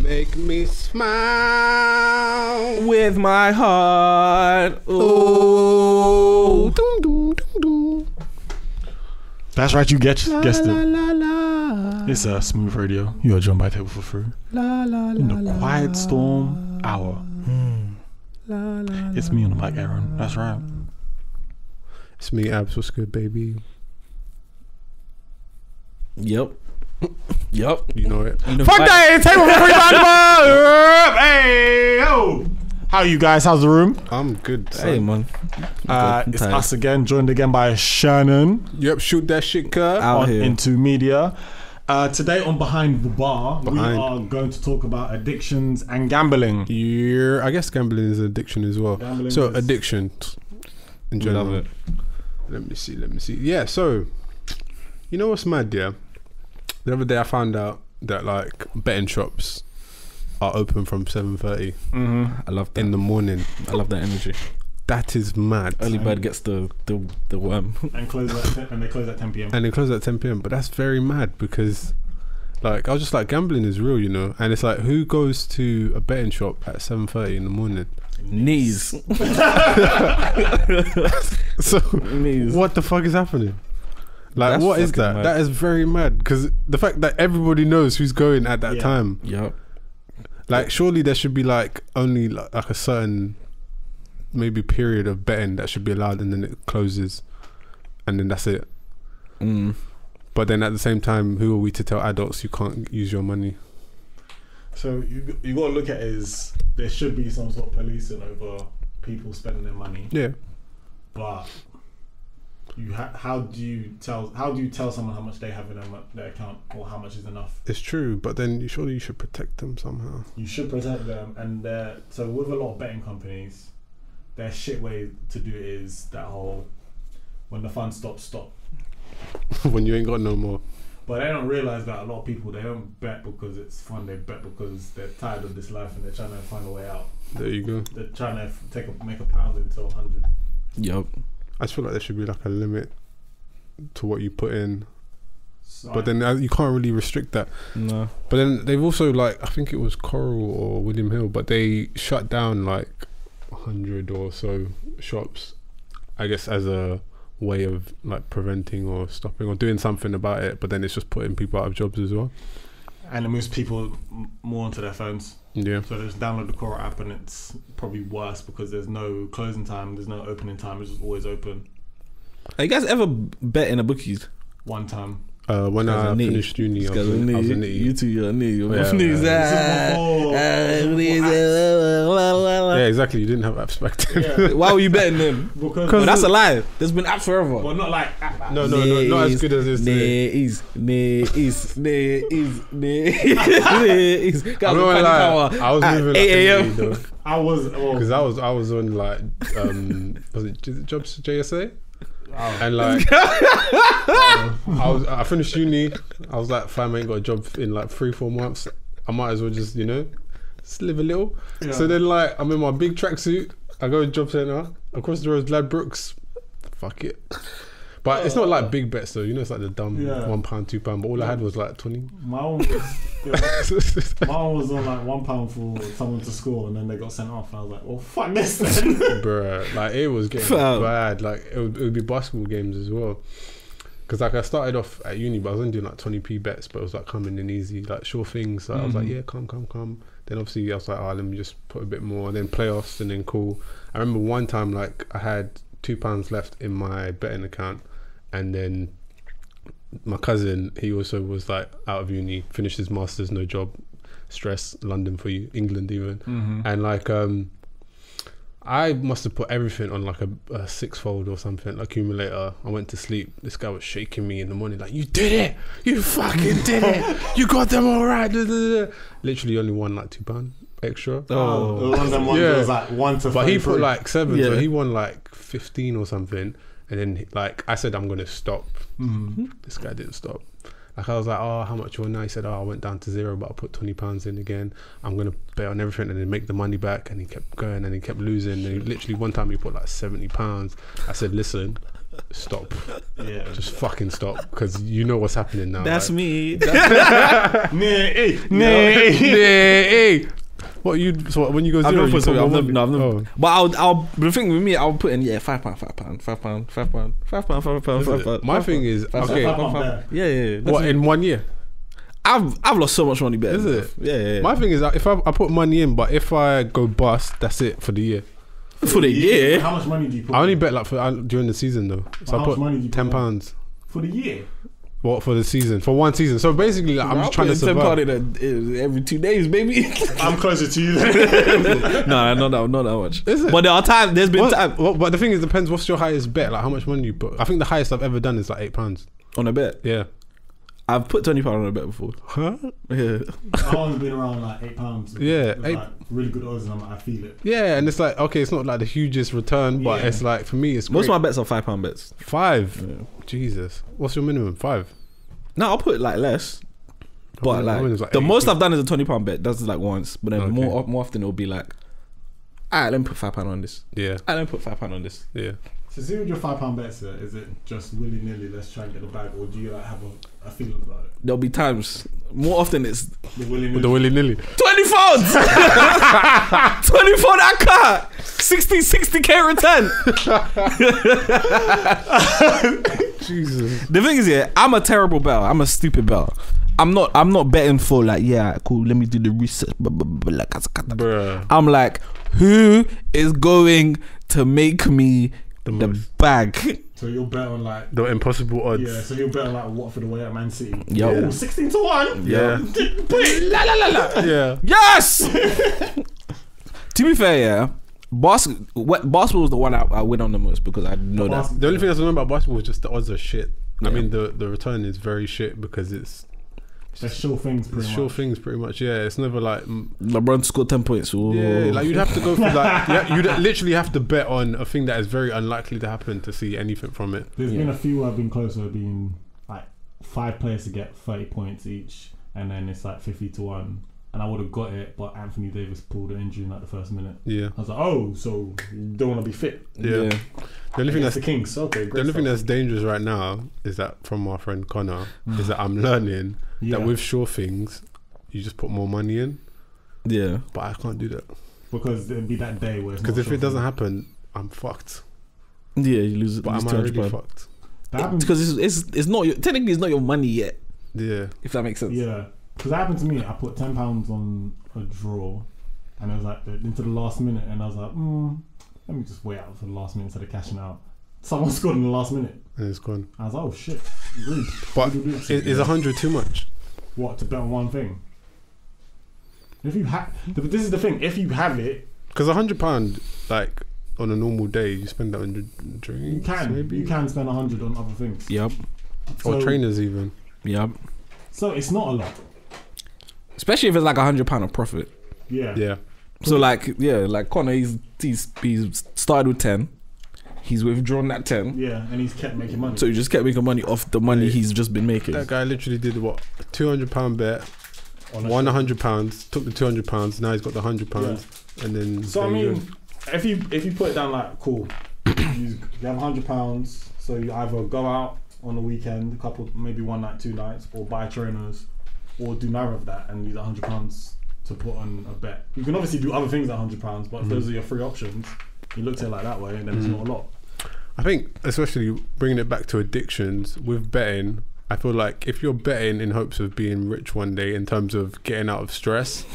make me smile with my heart. Oh, dum, dum, dum, dum. That's right, you guessed it. La, la, la. It's a Smooth Radio. You are joined by Table for Free. La, la, In la, the Quiet Storm Hour. la, la, It's me on the mic, Aaron. That's right. It's me, Abs. What's good, baby? Yep. Yep. You know it. Fuck that! Table for Free. Hey, yo. How are you guys? How's the room? I'm good. Son. Hey, man. It's us again, joined again by Shannon. Yep, shoot that shit, Kurt. Out on here. Into Media. Today on Behind the Bar, we Behind. are going to talk about addictions and gambling. Yeah, I guess gambling is addiction as well. Gambling So is- addiction in We general. love it. Let me see. Yeah, so you know what's mad, yeah? The other day I found out that like betting shops are open from 7:30 I love that. in the morning. I love that energy. That is mad. Early bird gets the worm. And close at and they close at 10 p.m. And they close at 10 p.m. But that's very mad because like I was just like, gambling is real, you know? And it's like, who goes to a betting shop at 7:30 in the morning? Knees. So Knees. what the fuck is happening? Like, That's what is fucking that? mad. That is very mad because the fact that everybody knows who's going at that Yeah. time. Yep. Like, surely there should be like only like a certain maybe period of betting that should be allowed, and then it closes, and then that's it. But then at the same time, who are we to tell adults you can't use your money? So you got to look at it as there should be some sort of policing over people spending their money, Yeah, but how do you tell someone how much they have in their account or how much is enough? it's true. But then surely you should protect them somehow. You should protect them, and so with a lot of betting companies, their shit way to do it is that whole when the fun stops, stop. When you ain't got no more. But they don't realise that a lot of people, they don't bet because it's fun, they bet because they're tired of this life and they're trying to find a way out. There you go. They're trying to make a pound into 100. Yep. I just feel like there should be like a limit to what you put in. So But then you can't really restrict that. No. But then they've also like, I think it was Coral or William Hill, but they shut down like 100 or so shops, I guess, as a way of like preventing or stopping or doing something about it. But then it's just putting people out of jobs as well. and it moves people more onto their phones. Yeah. So they just download the Cora app and it's probably worse because there's no closing time, there's no opening time, it's just always open. Are you guys ever bet in a bookies? One time. When I finished uni, I was a You nitty. two, you're a nitty. You're Yeah, knees. Yeah, exactly. You didn't have apps back then. Yeah. Why were you betting them? Because But that's a lie. There's been apps forever. well, not like No, not as good as this today. Knees. I'm not gonna lie, I was moving like 8 a a.m. nitty, though. I was Because I was on like was it Jobs JSA? oh, And like I finished uni, I was like, fam, I ain't got a job in like 3-4 months, I might as well just just live a little. yeah. So then like I'm in my big tracksuit, I go to job centre, across the road Ladbrokes, fuck it. But it's not like big bets though, it's like the dumb Yeah. £1, £2, but all I had was like 20. my one was my one was on like £1 for someone to score and then they got sent off and I was like, well fuck this then. Bruh, like it was getting Fam. bad. Like it would be basketball games as well. Because like I started off at uni, but I was only doing like 20p bets, but it was like coming in easy, like sure things. Like I was like, yeah, come. Then obviously I was like, let me just put a bit more. And then playoffs, and then cool. I remember one time like I had £2 left in my betting account, and then my cousin, he also was like out of uni, finished his masters, no job, stress, London for you, England even, and like I must have put everything on like a 6-fold or something, accumulator. I went to sleep. This guy was shaking me in the morning like, you did it! You fucking did it! You got them all right! Literally only won like £2 extra. Oh, one of them ones Yeah. that was like 1 to 5. But he put like 7, so Yeah. he won like 15 or something. And then like I said, I'm gonna stop. This guy didn't stop. Like I was like, oh, how much you want now? He said, oh, I went down to 0, but I put £20 in again. I'm gonna bet on everything and then make the money back. And he kept going and he kept losing. And he, literally one time he put like £70. I said, listen, stop. Yeah. Just fucking stop, because you know what's happening now. That's like, me. Hey. What you? So when you go I've zero, never you put put something. more I've never, money? no, I've never. Oh. But I'll. The thing with me, I'll put in £5. My thing is, okay, Yeah. what in 1 year? I've lost so much money betting. Is it? Yeah. My thing is, if I put money in, but if I go bust, that's it for the year. For the year. How much money do you put? I only bet like during the season though. So How I much put money do you put £10. for the year? What for the season? For one season. So basically, like, I'm just trying to survive. £10 every 2 days, baby. I'm closer to you. No, not that much. Is it? But there are times. There's been time But the thing is, depends. What's your highest bet? Like how much money you put? I think the highest I've ever done is like £8. on a bet. Yeah. I've put £20 on a bet before. Huh? Yeah. I've only been around like £8. Yeah, With, like, really good odds, and I'm like, I feel it. Yeah, and it's like okay, it's not like the hugest return, but Yeah. it's like for me, it's Most great. of my bets are £5 bets. 5. Yeah. Jesus, what's your minimum? 5. No, I'll put like less. But Mine was like like the 8. most I've done is a £20 bet. That's like once. But then Okay. more often it'll be like, alright, let me put £5 on this. Yeah, Alright, let me put £5 on this. yeah. So see with your £5 bets, is it just willy nilly? Let's try and get the bag, or do you like have a feeling about it? There'll be times. More often it's The willy With the nilly. willy nilly. 20 phones. 20 for that car. 60k return. Jesus. The thing is, yeah, I'm a terrible better. I'm a stupid better. I'm not betting for like, yeah, cool, let me do the research. Bruh. I'm like, who is going to make me the most. bag? So you'll bet on like. The impossible odds. Yeah, so you'll bet on like Watford away at Man City. Yo. Ooh, 16-1. Yeah. La la la la. Yeah. Yes. To be fair, yeah, basketball was the one I win on the most because I know that. The only thing I remember about basketball is just the odds are shit. Yeah. I mean, the return is very shit because it's They're sure things, pretty sure much. things pretty much. Yeah, it's never like LeBron scored 10 points. Ooh. yeah, like you'd have to go for like you'd literally have to bet on a thing that is very unlikely to happen to see anything from it. There's Yeah. been a few where I've been closer, being like 5 players to get 30 points each, and then it's like 50-1, and I would have got it, but Anthony Davis pulled an injury in like the first minute. Yeah, I was like, oh, so you don't want to be fit. yeah. The only thing Against that's the Kings. Okay, the great only thing stuff. that's dangerous right now is that from our friend Connor is that I'm learning Yeah, that with sure things you just put more money in, Yeah. but I can't do that because it'd be that day where it's because not if sure it doesn't thing. happen, I'm fucked. Yeah, you lose. But lose I'm already fucked. That happened, because it's not your, technically it's not your money yet. Yeah, If that makes sense. yeah, because that happened to me. I put £10 on a draw, and it was like into the last minute, and I was like, let me just wait out for the last minute instead of cashing out. Someone scored in the last minute. and it's gone. I was like, oh shit, rude. But Rude. is 100 too much? What, to bet on one thing? If you have, this is the thing. If you have it, Because £100, like on a normal day, you spend that on drinks. you can. maybe? You can spend 100 on other things. Yep. Or So- trainers even. Yep. So it's not a lot. Especially if it's like £100 of profit. Yeah. Yeah, So like like Connor, he's started with 10. He's withdrawn that 10. Yeah, and he's kept making money. So he just kept making money off the money he's just been making. that guy literally did what, £200 bet, on a won shit. £100, took the £200. Now he's got the £100, and then So I there you mean, if you put it down like cool, you have £100. So you either go out on the weekend, a couple, maybe one night, 2 nights, or buy trainers, or do neither of that and use £100 to put on a bet. You can obviously do other things at £100, but if those are your 3 options, you look at it like that way, and then it's not a lot. I think, especially bringing it back to addictions with betting, I feel like if you're betting in hopes of being rich one day in terms of getting out of stress,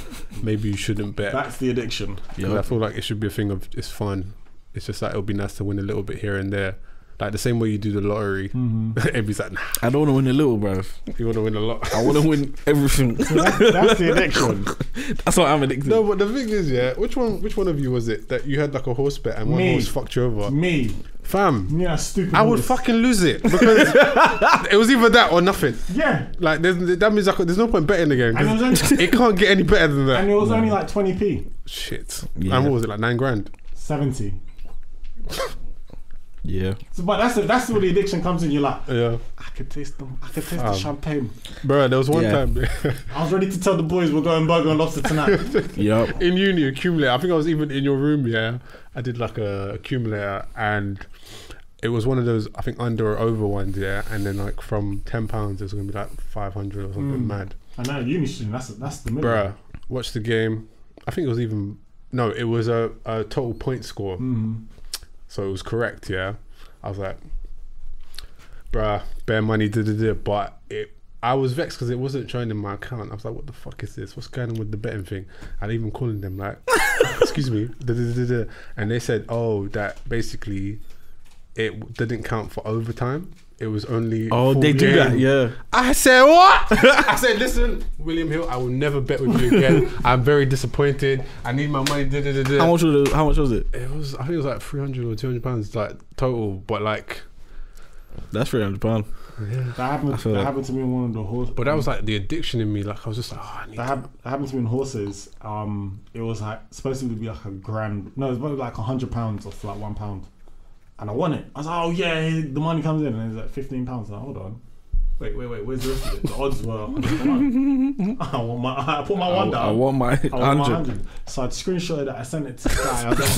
maybe you shouldn't bet. That's the addiction. 'Cause I feel like it should be a thing of it's fun. It's just like it'll be nice to win a little bit here and there. Like the same way you do the lottery. Everybody's like, nah, I don't want to win a little, bruv. you want to win a lot. I want to win everything. That's the addiction. That's what I'm addicted. No, but the thing is, yeah, which one of you was it that you had like a horse bet and one Me. horse fucked you over? Me. Fam, Yeah, stupid. I would horse. fucking lose it because it was either that or nothing. Yeah. Like that means there's no point betting again. And it 'cause was only, it can't get any better than that. and it was only like 20p. Shit. Yeah. And what was it, like 9 grand? 70. Yeah. So, but that's where the addiction comes in. You're like, Yeah. I could taste them. I could taste the champagne. Bro, there was one Yeah. time I was ready to tell the boys we're going burger and lobster tonight. Yep. in uni accumulator. I think I was even in your room, yeah. I did like a accumulator and it was one of those, I think, under or over ones, yeah. And then like from £10, it was gonna be like 500 or something mad. I know uni stream. That's the middle. Bruh, watch the game. I think it was even it was a total point score. So it was correct, yeah. I was like, bruh, bare money, but I was vexed because it wasn't showing in my account. I was like, what the fuck is this? What's going on with the betting thing? And even calling them like, excuse me, and they said, oh, that basically it didn't count for overtime. It was only they do that, yeah. I said, what? I said, listen, William Hill, I will never bet with you again. I'm very disappointed. I need my money. How much was it? It was, I think it was like £300 or £200 like total, but like that's £300. Yeah. That happened to me in one of the horses. But that was like the addiction in me. Like I was just like, oh, I need that happened to me in horses. It was like supposed to be like $1,000. No, it was probably like £100 off like £1. And I won it. I was like, oh yeah, the money comes in, and it's like £15. I'm like, hold on, wait, where's the rest of it? The odds were 100. I put my one down. I want my 100. So I screenshotted it. I sent it to the guy. I was like,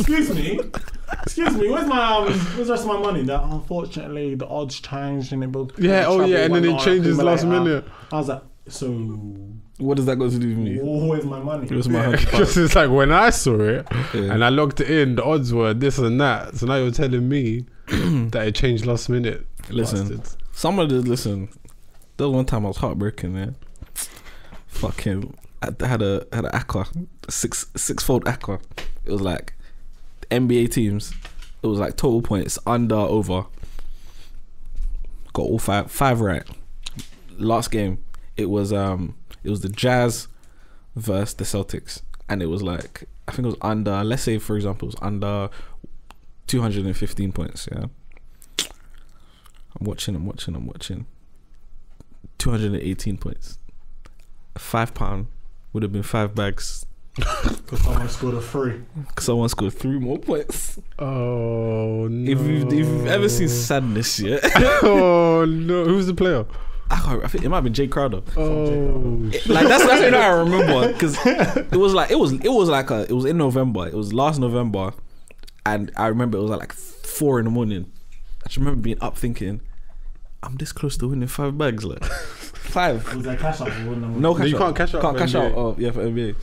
excuse me, where's the rest of my money? That unfortunately the odds changed and it both. Yeah, and then it changes last minute. I was like, so what does that got to do with me? Where's my money? It was my because it's like when I saw it and I logged it in, the odds were this and that. So now you're telling me that it changed last minute. Listen, listen. There was one time I was heartbroken, man. Fucking, I had a aqua, six-fold aqua. It was like NBA teams. It was like total points under over. Got all five right. Last game, it was the Jazz versus the Celtics, and it was like, I think it was under, let's say for example, it was under 215 points. Yeah, I'm watching. 218 points. £5 would have been 5 bags. Because someone scored a 3. Someone scored 3 more points. Oh no! If you've ever seen sadness, yeah. Oh no! Who's the player? I think it might have been Jay Crowder. Oh, like that's what I remember, because it was in November. It was last November, and I remember it was at like 4 a.m. I just remember being up thinking, I'm this close to winning 5 bags, like 5. Was that cash out? No cash out. You can't cash out. Can't cash out. Oh yeah, for NBA.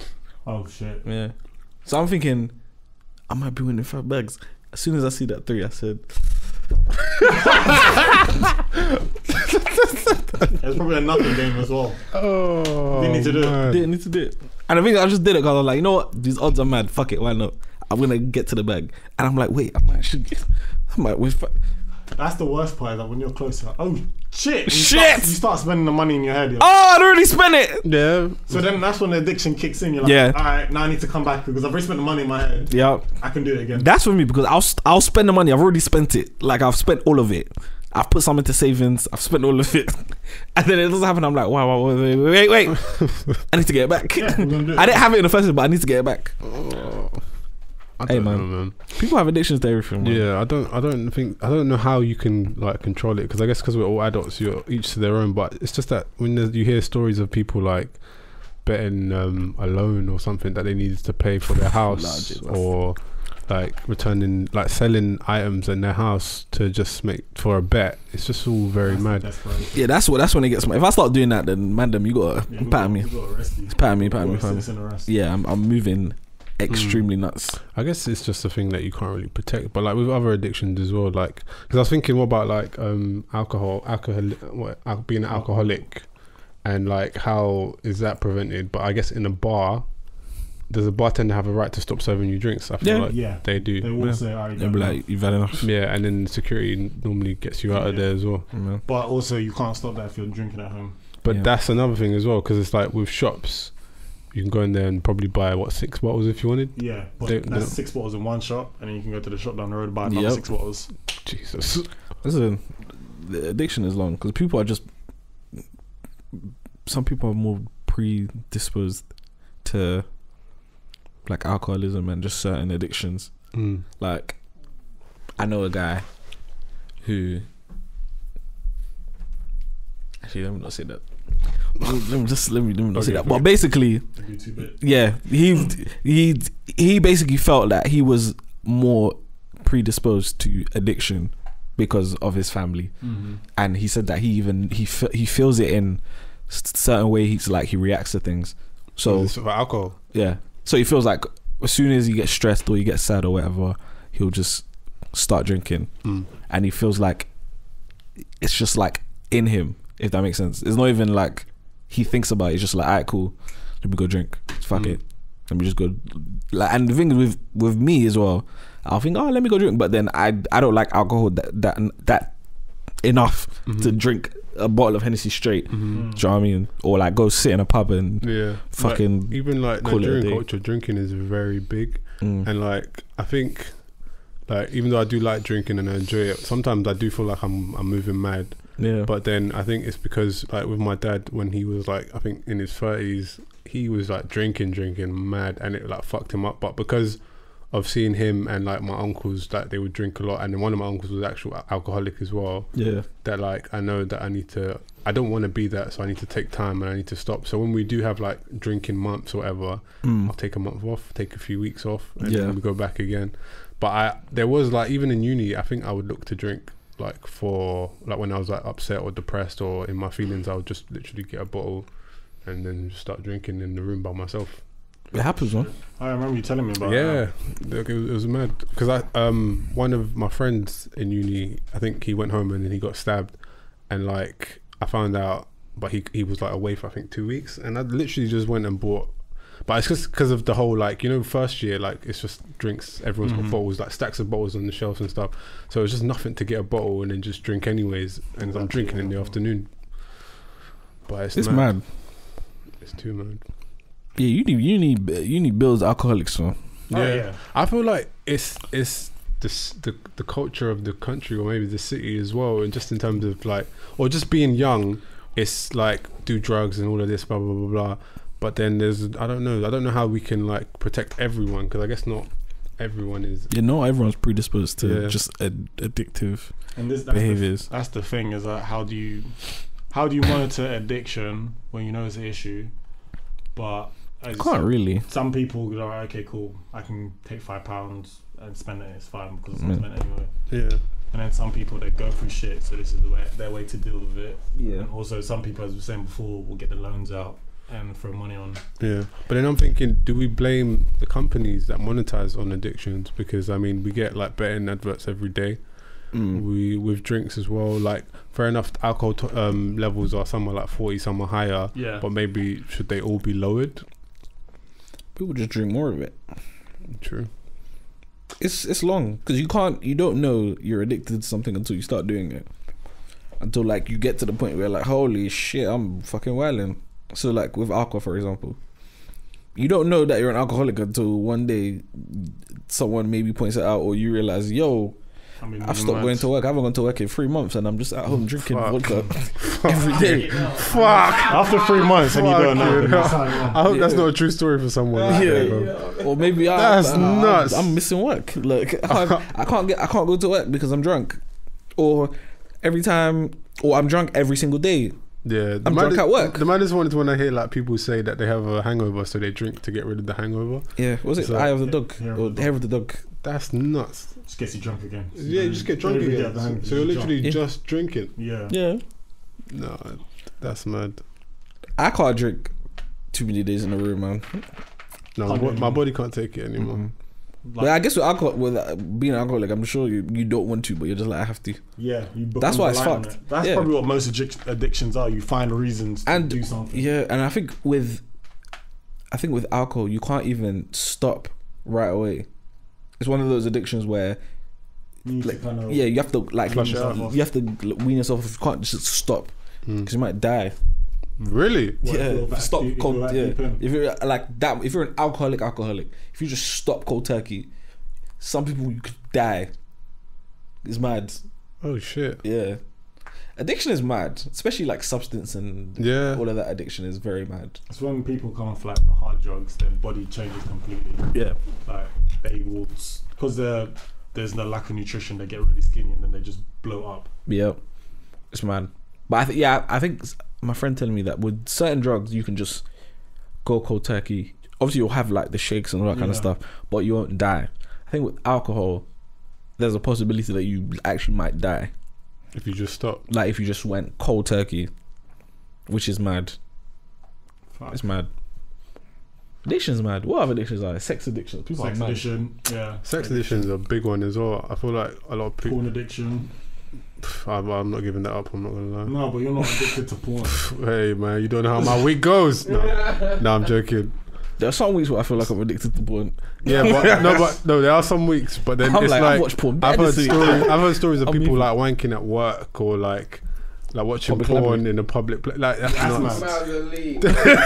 Oh shit. Yeah. So I'm thinking, I might be winning 5 bags. As soon as I see that 3, I said. It's probably a nothing game as well. Oh, didn't need to do it. Didn't need to do it. And I think I just did it because I was like, you know what? These odds are mad. Fuck it. Why not? I'm gonna get to the bag. And I'm like, wait, I might win. That's the worst part, that when you're closer, oh shit! You start spending the money in your head. Oh, I'd already spent it. Yeah. So then that's when the addiction kicks in. You're like, all right, now I need to come back because I've already spent the money in my head. Yeah, I can do it again. That's for me because I'll spend the money. I've already spent it. Like I've spent all of it. I've put some into savings. I've spent all of it, and then it doesn't happen. I'm like, wow, wait. I need to get it back. Yeah, we're gonna do it. I didn't have it in the first place, but I need to get it back. I don't know, man. People have addictions to everything, man. Yeah, I don't know how you can like control it, because I guess because we're all adults, you're each to their own. But it's just that when you hear stories of people like betting a loan or something that they needed to pay for their house, or like returning, like selling items in their house to just make for a bet, it's just all very mad. Yeah, that's when it gets mad. If I start doing that, then man, you gotta pat me. Pat me. Yeah, I'm moving extremely nuts. I guess it's just a thing that you can't really protect, but like with other addictions as well, like because I was thinking, what about like being an alcoholic, and like how is that prevented? But I guess in a bar, does a bartender have a right to stop serving you drinks? I feel like they do. They will say, they'll be like, you've had enough. Yeah, and then security normally gets you out of there as well. Yeah. But also you can't stop that if you're drinking at home. But that's another thing as well, because it's like with shops, you can go in there and probably buy 6 bottles if you wanted. Yeah, but that's 6 bottles in one shop, and then you can go to the shop down the road and buy another 6 bottles. Jesus. Listen, the addiction is long because some people are more predisposed to like alcoholism and just certain addictions. Like I know a guy who, actually let me not say that. Let me not say that. But basically, yeah, he basically felt that he was more predisposed to addiction because of his family. And he said that he feels it in certain way. He's like, he reacts to things. So it's about alcohol. Yeah. So he feels like as soon as he gets stressed or he gets sad or whatever, he'll just start drinking. And he feels like it's just like in him, if that makes sense. It's not even like he thinks about it. It's just like, alright, cool, let me go drink. Fuck it. Let me just go. Like, and the thing is with me as well, I'll think, oh, let me go drink. But then I don't like alcohol that enough to drink a bottle of Hennessy straight. Do you know what I mean? Or like go sit in a pub and fucking like, even like Nigerian culture, drinking is very big. And like I think like even though I do like drinking and I enjoy it, sometimes I do feel like I'm moving mad. Yeah. But then I think it's because like with my dad, when he was like I think in his 30s, he was like drinking mad, and it like fucked him up. But because of seeing him and like my uncles, like they would drink a lot, and then one of my uncles was actual alcoholic as well. Yeah. That like I know that I don't want to be that, so I need to take time and I need to stop. So when we do have like drinking months or whatever, I'll take a month off, take a few weeks off, and then we go back again. But there was like even in uni, I think I would look to drink like for like when I was like upset or depressed or in my feelings, I would just literally get a bottle and then just start drinking in the room by myself. It happens, man. I remember you telling me about that. Yeah, it was mad because one of my friends in uni, I think he went home and then he got stabbed, and like I found out, but he was like away for I think 2 weeks, and I literally just went and bought. But it's just because of the whole like, you know, first year, like it's just drinks, everyone's got bottles, like stacks of bottles on the shelves and stuff, so it's just nothing to get a bottle and then just drink anyways, and I'm drinking in the afternoon. But it's mad. It's too mad. Yeah, uni builds alcoholics, man. Yeah. I feel like it's the culture of the country, or maybe the city as well, and just in terms of like, or just being young, it's like do drugs and all of this blah blah blah blah. But then there's I don't know how we can like protect everyone, because I guess not everyone is. Not everyone's predisposed to just addictive behaviors. That's the thing, is that how do you monitor addiction when you know it's an issue? But can't really. Some people go, okay, cool, I can take £5 and spend it, it's fine because it's spent anyway. Yeah. And then some people, they go through shit, so this is their way to deal with it. Yeah. And also some people, as we were saying before, will get the loans out and throw money on. Yeah. But then I'm thinking, do we blame the companies that monetize on addictions? Because I mean, we get like betting adverts every day. We with drinks as well, like fair enough, alcohol levels are somewhere like 40, some are higher, but maybe should they all be lowered? People just drink more of it. True. It's long, because you don't know you're addicted to something until you start doing it, until like you get to the point where like, holy shit, I'm fucking wilding. So like with alcohol, for example, you don't know that you're an alcoholic until one day someone maybe points it out, or you realize, yo, I've stopped going to work. I haven't gone to work in 3 months, and I'm just at home drinking vodka every day. Fuck. After 3 months, and you don't know. I hope that's not a true story for someone. Or maybe that's nuts. I'm missing work. Like I can't go to work because I'm drunk, or I'm drunk every single day. Yeah, I'm drunk at work. The maddest one is when I hear like people say that they have a hangover, so they drink to get rid of the hangover. Yeah, was it Eye of the Dog or Hair of the Dog? That's nuts. Just gets you drunk again. Yeah, you just get drunk again. So you're literally just drinking. Yeah. No, that's mad. I can't drink too many days in a row, man. No, my body can't take it anymore. Mm-hmm. But I guess with alcohol, with being an alcoholic, I'm sure you don't want to, but you're just like, I have to. Yeah, that's why it's fucked. That's probably what most addictions are. You find reasons to do something. Yeah, and I think with alcohol, you can't even stop right away. It's one of those addictions where, you have to like flush it out. You have to wean yourself off. You can't just stop because you might die. Really? Stop cold. If you're like that, if you're an alcoholic, if you just stop cold turkey, some people you could die. It's mad. Oh shit. Yeah, addiction is mad, especially like substance and all of that. Addiction is very mad. It's when people come off like the hard drugs, their body changes completely. Yeah, like they will, because there's no lack of nutrition. They get really skinny and then they just blow up. Yeah, it's mad. But I think my friend telling me that with certain drugs you can just go cold turkey. Obviously you'll have like the shakes and all that kind of stuff, but you won't die. I think with alcohol, there's a possibility that you actually might die. If you just stop. Like if you just went cold turkey, which is mad. Fuck. It's mad. Addiction's mad. What other addictions are there? Sex addiction. People Sex are mad. addiction, yeah. Sex addiction is a big one as well. I feel like a lot of people. Porn addiction. I'm not giving that up. I'm not gonna lie. No, but you're not addicted to porn. Hey man, you don't know how my week goes. No, I'm joking. There are some weeks where I feel like I'm addicted to porn. Yeah, but no, there are some weeks. But then I'm it's like, like I watch porn. I've heard this week. I've heard stories of I'm people even- like wanking at work or like watching Public porn library. in a public place. Like that's That's nuts. mad.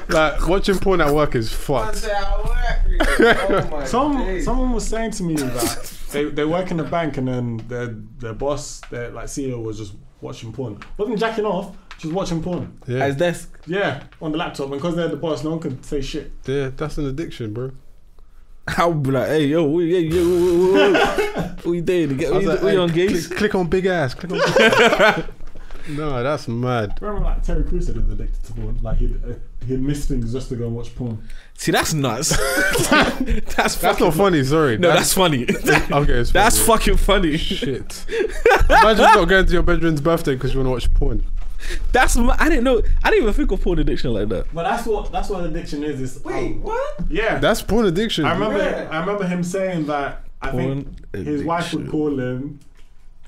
Like watching porn at work is fucked. Someone was saying to me that they work in the bank and then their boss, their like CEO, was just watching porn. Wasn't jacking off, just watching porn. At Yeah, his desk. Yeah, on the laptop, and because they're the boss, no one can say shit. yeah, that's an addiction, bro. I'll be like, hey, yo, what you doing? I was like, What you on hey, games? click on big ass. Click on big ass. No, that's mad. Remember, like Terry Crews said he was addicted to porn. Like he'd miss things just to go and watch porn. See, that's nuts. That's not funny. Sorry. No, that's funny. okay. It's That's funny. fucking funny. Shit. Imagine not going to your bedroom's birthday because you want to watch porn. I didn't know. I didn't even think of porn addiction like that. But that's what addiction is. What? Yeah. That's porn addiction. I remember him saying that. I Porn think his wife would addiction. call him,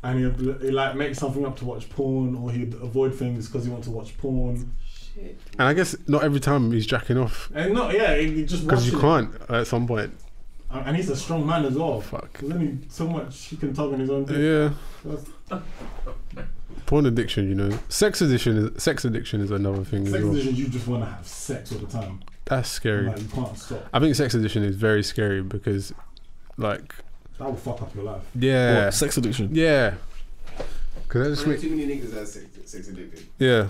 and he'd like make something up to watch porn, or he'd avoid things because he wanted to watch porn. Shit. And I guess not every time he's jacking off And not he just because you watching can't at some point. it. And he's a strong man as well. Fuck. There's only so much he can tug on his own dick. Yeah. That's- Porn addiction, you know. Sex addiction is another thing Sex as well. addiction, you just want to have sex all the time. That's scary. Like, you can't stop. I think sex addiction is very scary because, like, That will fuck up your life. yeah, What, sex addiction. yeah. Cause that just Too make, many niggas that sex addicted. yeah,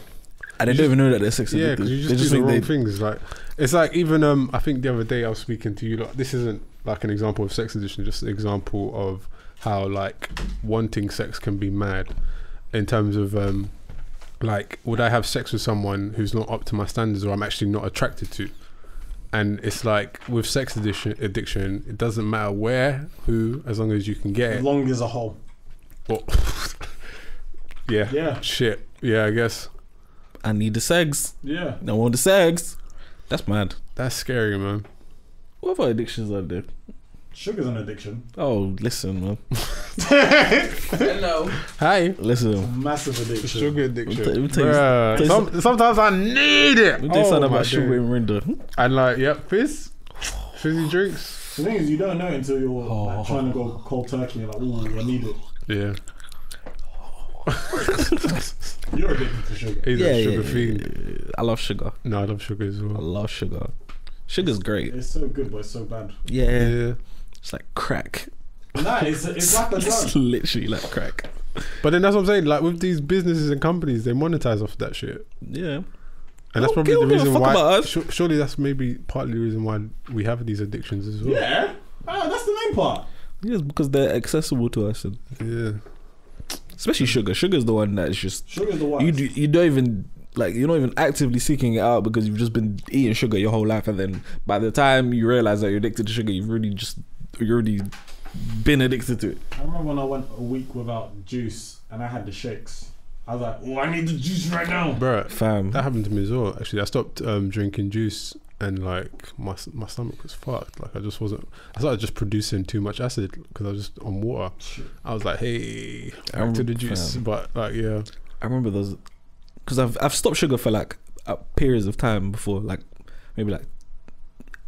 And they don't even know that they're sex yeah. addicted. Because you They just do the wrong think things. Like, it's like even I think the other day I was speaking to you. Like, this isn't like an example of sex addiction, just an example of how like wanting sex can be mad. In terms of like, would I have sex with someone who's not up to my standards or I'm actually not attracted to? And it's like with sex addiction, it doesn't matter where, who, as long as you can get As it. long as a hole. Well, yeah. Yeah. Shit. Yeah, I guess. I need the segs. Yeah. I want the segs. That's mad. That's scary, man. What other addictions are there? Sugar's an addiction. Oh, listen, man. Hello. Hi. Listen. Massive addiction. Sugar addiction. Let me tell you- Bruh. tell you Sometimes I need it. Let me tell you something my about sugar days. and Rinda. And like, yep, fizzy drinks. The thing is, you don't know until you're like, trying to go cold turkey. You're like, ooh, I need it. Yeah. You're addicted to sugar. He's a sugar fiend. yeah. I love sugar. No, I love sugar as I well. love sugar. Sugar's great. It's so good, but it's so bad. Yeah. Yeah. It's like crack. Nah, it's like a It's drug. literally like crack. But then that's what I'm saying. Like with these businesses and companies, they monetize off that shit. Yeah. And that's Don't probably the give a reason fuck why. about us. Surely that's maybe partly the reason why we have these addictions as well. Yeah. That's the main part. Yes, because they're accessible to us, and Yeah. especially sugar. Sugar's the one that's just Sugar's the one. you don't even like you're not even actively seeking it out because you've just been eating sugar your whole life, and then by the time you realize that you're addicted to sugar, you've already been addicted to it. I remember when I went a week without juice and I had the shakes. I was like, oh, I need the juice right now. Bruh, Fam, that happened to me as well. Actually, I stopped drinking juice and like my stomach was fucked. Like I started just producing too much acid because I was just on water. Shit. I was like, hey, I back to the remember- juice. fam. But like, yeah. I remember those because I've stopped sugar for like periods of time before, like maybe like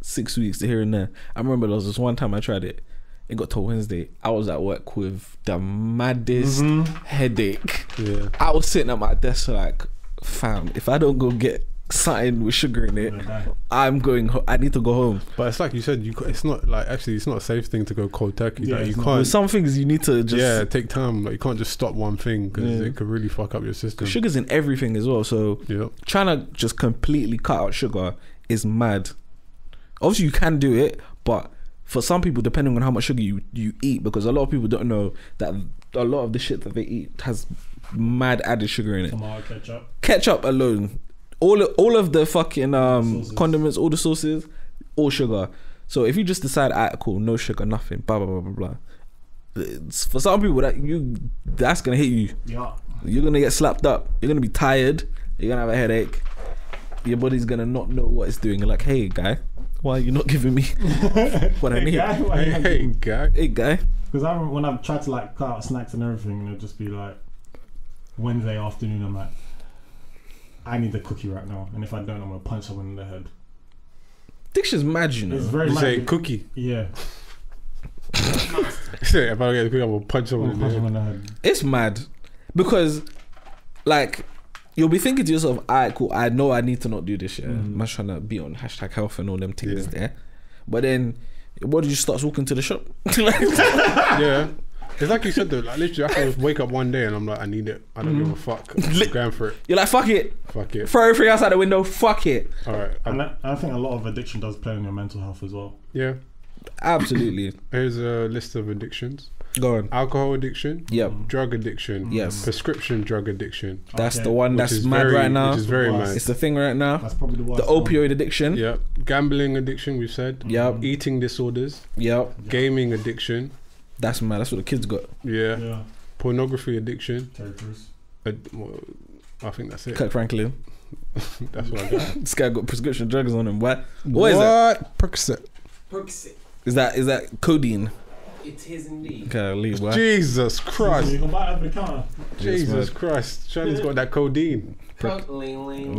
6 weeks here and there. I remember there was this one time I tried it. It got to Wednesday. I was at work with the maddest headache. Yeah. I was sitting at my desk like, fam, if I don't go get something with sugar in it, I'm going. I need to go home. But it's like you said, it's not like actually it's not a safe thing to go cold turkey. Yeah, Like you it's not. can't. With some things you need to just. Take time. Like you can't just stop one thing because Yeah. it could really fuck up your system. Sugar's in everything as well. So Yep. trying to just completely cut out sugar is mad. Obviously, you can do it, but for some people, depending on how much sugar you eat, because a lot of people don't know that a lot of the shit that they eat has mad added sugar in it. Tomato ketchup. Ketchup alone, all of the fucking Sauces. condiments, all the sauces, all sugar. So if you just decide, alright, cool, no sugar, nothing, blah blah blah blah blah. For some people, that's gonna hit you. Yeah. You're gonna get slapped up. You're gonna be tired. You're gonna have a headache. Your body's gonna not know what it's doing. You're like, hey guy, why are you not giving me what I need? Hey guy. Hey guy. Because I remember when I've tried to like cut out snacks and everything, and it'll just be like Wednesday afternoon. I'm like, I need the cookie right now, and if I don't, I'm gonna punch someone in the head. Diction is mad, you know. It's very You mad. say cookie. Yeah. Say if I don't get the cookie, I'm gonna punch someone I'm in gonna the punch head. someone in the head. It's mad because, like, you'll be thinking to yourself, alright, cool, I know I need to not do this shit. I'm not trying to be on #health and all them things there. But then, what did you start walking to the shop? Yeah. It's like you said though, like literally I can wake up one day and I'm like, I need it. I don't give a fuck. I'm going for it. You're like, fuck it. Fuck it. Throw everything outside the window, fuck it. Alright. And I think a lot of addiction does play on your mental health as well. Yeah. Absolutely. Here's a list of addictions. Go on. Alcohol addiction. Yep. Drug addiction. Yes. Prescription drug addiction. That's Okay. the one Which that's is mad very- right now. Which is very Worse. mad. It's the thing right now. That's probably the worst. The opioid addiction. Yep. Gambling addiction, we've said. Yep. Eating disorders. Yep. Gaming addiction. That's mad. That's what the kids got. Yeah. Yeah. Pornography addiction. Terry Crews. Well, I think that's it. Kirk Franklin. That's what I got. This guy got prescription drugs on him. What is that? Percocet. Percocet. Is that codeine? It is indeed. Okay, I'll leave. What? Jesus You Christ. can buy it over the counter. Jesus Christ. Shannon's got that codeine. Ling, ling,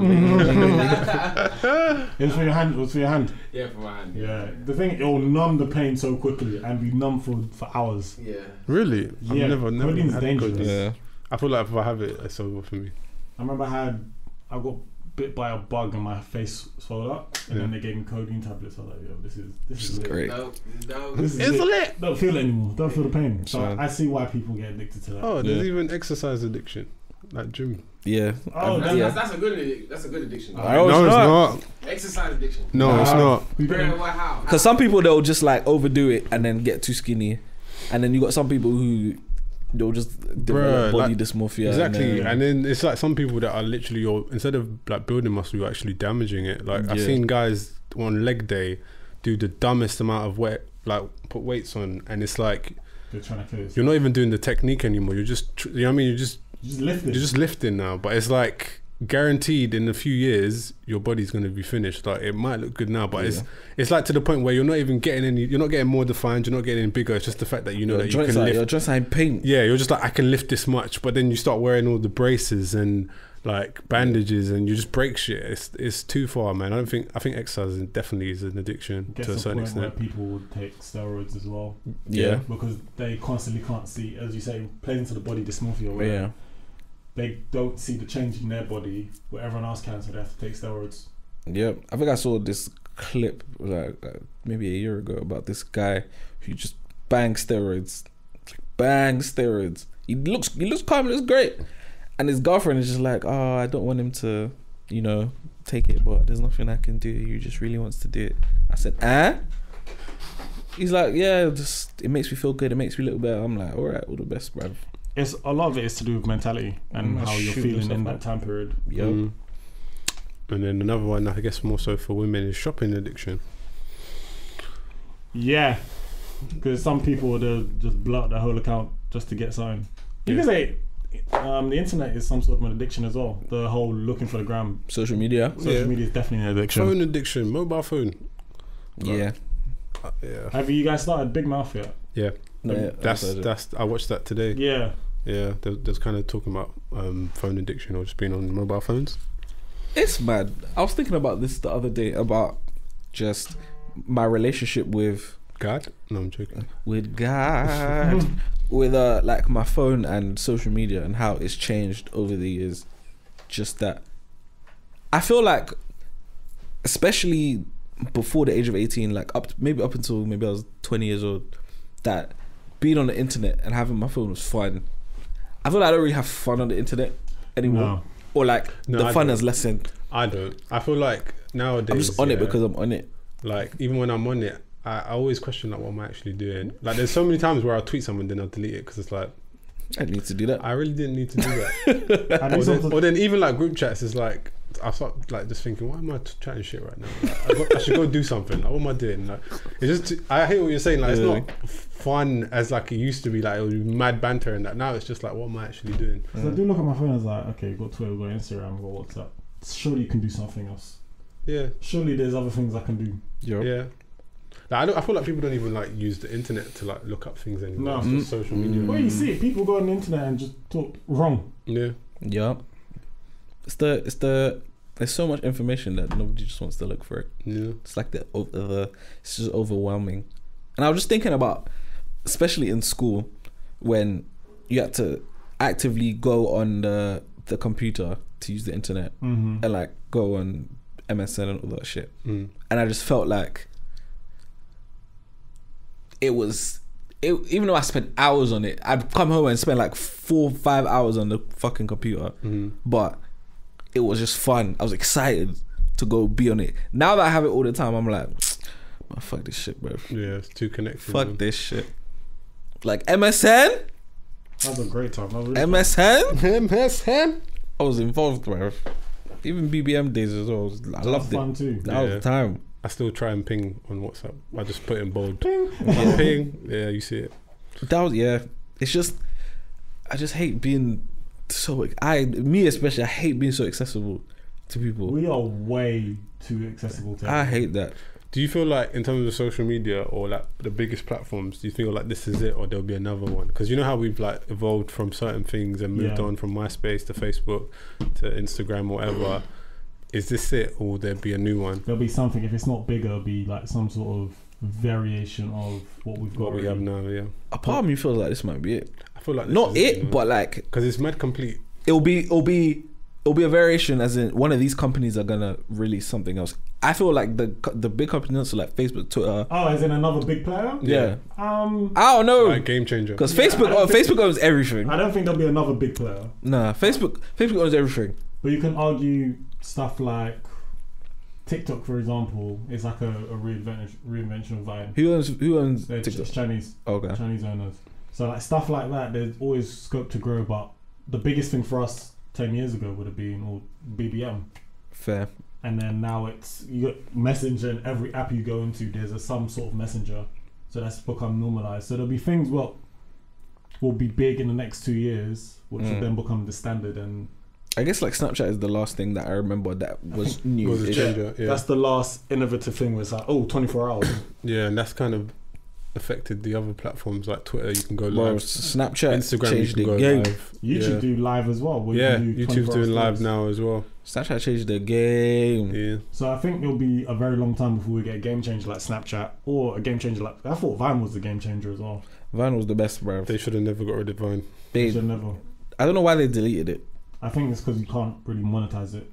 It was for your hand. It was for your hand. Yeah, for my hand. Yeah. The thing, it will numb the pain so quickly and be numb for hours. Yeah. Really? Yeah, I've never codeine's had dangerous. codeine. Yeah. I feel like if I have it, it's over for me. I remember I got bit by a bug and my face swelled up, and then they gave me codeine tablets. I was like, yo, this is lit. Great. No. This is It's lit. lit. Don't feel it anymore. Don't feel the pain. So Son. I see why people get addicted to that. Oh, there's Yeah. even exercise addiction. Like gym. Yeah. Oh, That's a good addiction. That's a good addiction. Oh, no, it's not. Exercise addiction. No, it's not. Bro, how? Because some people they'll just like overdo it and then get too skinny, and then you got some people who they'll just develop body like, dysmorphia. Exactly. And And then it's like some people that are literally, instead of like building muscle, you're actually damaging it. Like I've Yeah. seen guys on leg day do the dumbest amount of weight, like put weights on, and it's like They're trying to kill yourself. you're not even doing the technique anymore. You're just, you know what I mean? You're just lift it. You're just lifting now, but it's like guaranteed in a few years your body's going to be finished. Like it might look good now, but it's like to the point where you're not even getting any. You're not getting more defined. You're not getting any bigger. It's just the fact that you know that you can lift. Your joints are in pain. Yeah, you're just like, I can lift this much, but then you start wearing all the braces and like bandages, and you just break shit. It's too far, man. I think exercise definitely is an addiction Gets to a to certain the point where extent. people would take steroids as well Yeah. because they constantly can't see, as you say, plays into the body dysmorphia. Where Yeah. they don't see the change in their body where everyone else can, so they have to take steroids. Yeah. I think I saw this clip like maybe a year ago about this guy who just bangs steroids. He looks calm, he looks great. And his girlfriend is just like, oh, I don't want him to, take it, but there's nothing I can do. He just really wants to do it. I said, He's like, yeah, just it makes me feel good. It makes me a little better. I'm like, all right, all the best, bruv. It's a lot of it is to do with mentality and how you're Shoot feeling yourself in up. that time period. Yo. And then another one, I guess more so for women, is shopping addiction. Yeah, because some people they'll just blow up their whole account just to get something. You can say the internet is some sort of an addiction as well. The whole looking for the gram. Social media. Social media is definitely an addiction. Phone addiction, mobile phone. Yeah. Yeah. Have you guys started Big Mouth yet? Yeah. No, yeah, That's I watched that today. Yeah. Yeah, there's kind of talking about phone addiction or just being on mobile phones. It's mad. I was thinking about this the other day about just my relationship with God? No, I'm joking. God, with like my phone and social media and how it's changed over the years. Just that I feel like, especially before the age of 18, like up until maybe I was 20 years old, that being on the internet and having my phone was fun. I feel like I don't really have fun on the internet anymore. No. Or like No, the I fun don't. has lessened. I don't. I feel like nowadays I'm just on it because I'm on it. like even when I'm on it, I always question like what am I actually doing. Like there's so many times where I'll tweet something then I'll delete it because it's like I need to do that. I really didn't need to do that. And Or then even like group chats is like I start like just thinking, why am I chatting shit right now? Like, I should go do something. Like, what am I doing? Like, it's just, I hear what you're saying. Like, it's not fun as like it used to be. Like, it was mad banter and that. Now it's just like, what am I actually doing? So I do look at my phone as like, okay, we've got Twitter, we've got Instagram, we've got WhatsApp. Surely you can do something else. Yeah. Surely there's other things I can do. Yeah. Like, I feel like people don't even like use the internet to like look up things anymore. No. It's just social media. Well, you see it. People go on the internet and just talk wrong. Yeah. Yeah. There's so much information that nobody just wants to look for it. Yeah. It's like it's just overwhelming. And I was just thinking about, especially in school, when you had to actively go on the computer to use the internet and like go on MSN and all that shit. And I just felt like even though I spent hours on it, I'd come home and spend like 4 or 5 hours on the fucking computer. But it was just fun. I was excited to go be on it. Now that I have it all the time, I'm like, oh, fuck this shit, bro. Yeah, it's too connected. Fuck man. this shit. Like MSN? That was a great time. That was really MSN? I was involved, bro. Even BBM days as well. I loved it. fun too. That was the time. I still try and ping on WhatsApp. I just put it in bold. Ping. Ping. Yeah, you see it. That was, yeah. It's just, I just hate being me especially, I hate being so accessible to people. We are way too accessible to I hate that. Do you feel like in terms of social media or like the biggest platforms, do you feel like this is it or there'll be another one? Because you know how we've like evolved from certain things and moved on from MySpace to Facebook to Instagram or whatever. Is this it or will there be a new one? There'll be something. If it's not bigger, it'll be like some sort of variation of what we've got. What we have now, yeah. A part of me feels like this might be it. I feel like this Not is it, you know? but like Because it's mad complete. it'll be a variation, as in one of these companies are gonna release something else. I feel like the big companies, so like Facebook, Twitter. Oh, as in another big player? Yeah. I I don't know. Like game changer. Because Yeah, Facebook owns everything. don't think there'll be another big player. Nah, Facebook owns everything. But you can argue stuff like TikTok, for example, is like a reinvention of Vine. Who owns They're TikTok? Chinese Okay. Chinese owners. So like stuff like that, there's always scope to grow. But the biggest thing for us 10 years ago would have been BBM. Fair. And then now it's you got Messenger, and every app you go into there's some sort of messenger, so that's become normalized. So there'll be things will be big in the next 2 years, which will then become the standard. And I guess like Snapchat is the last thing that I remember that was new. Was a changer, yeah. that's the last innovative thing. Was like 24 hours. Yeah, and that's kind of affected the other platforms like Twitter. You can go Bro, live. Snapchat Instagram, you changed can the go game. live. YouTube do live as well. Where Yeah, you can do YouTube's 24 doing live hours. now as well. Snapchat changed the game. Yeah. So I think it'll be a very long time before we get a game changer like Snapchat, or a game changer like I thought Vine was the game changer as well. Vine was the best, bro. They should have never got rid of Vine. They should never. I don't know why they deleted it. I think it's because you can't really monetize it.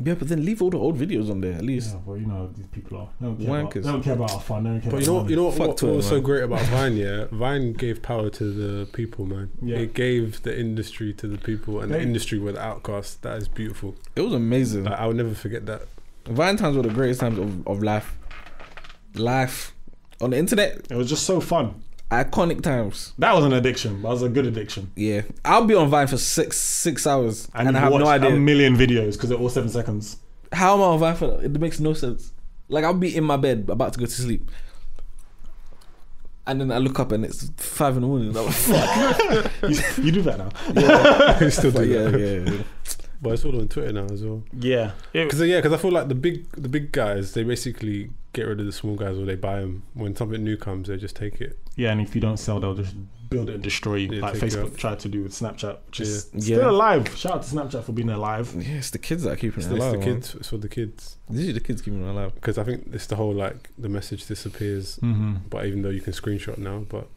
Yeah, but then leave all the old videos on there at least. Yeah, but you know these people are. They Wankers. don't care about our fun. They don't care But about you know Fuck what Twitter, was so man. great about Vine, yeah? Vine gave power to the people, man. Yeah. It gave the industry to the people, and the industry were the outcasts. That is beautiful. It was amazing. Like, I'll never forget that. Vine times were the greatest times of life. Life on the internet, It was just so fun. iconic times. That was an addiction. That was a good addiction. Yeah, I'll be on Vine for six hours and I you have no watched idea a million videos because they're all 7 seconds. how am I on Vine for that? It makes no sense. Like I'll be in my bed about to go to sleep, and then I look up and it's 5 in the morning. I'm like, fuck. You do that now. You still do yeah, that. yeah. But it's all on Twitter now as well. Yeah. Because I feel like the big guys, they basically get rid of the small guys or they buy them. When something new comes, they just take it. Yeah, and if you don't sell, they'll just build it and destroy you, Yeah, like take it Facebook out. tried to do with Snapchat, which is Yeah. still alive. Shout out to Snapchat for being alive. Yeah, it's the kids that are keeping It's it alive. the man. kids. It's for the kids. These are the kids keeping it alive. Because I think it's the whole like the message disappears. Mm-hmm. But even though you can screenshot now, but